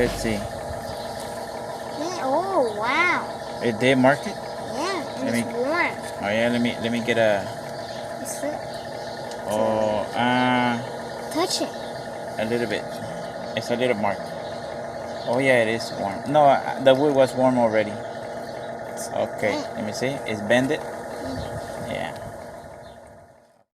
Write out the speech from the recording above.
Let's see. Yeah, oh wow. It did mark it? Yeah, and it's warm. Oh yeah, let me get a. It's a, Oh, touch it. a little bit. It's a little mark. Oh yeah, it is warm. No, the wood was warm already. Okay, let me see. It's bended. Yeah.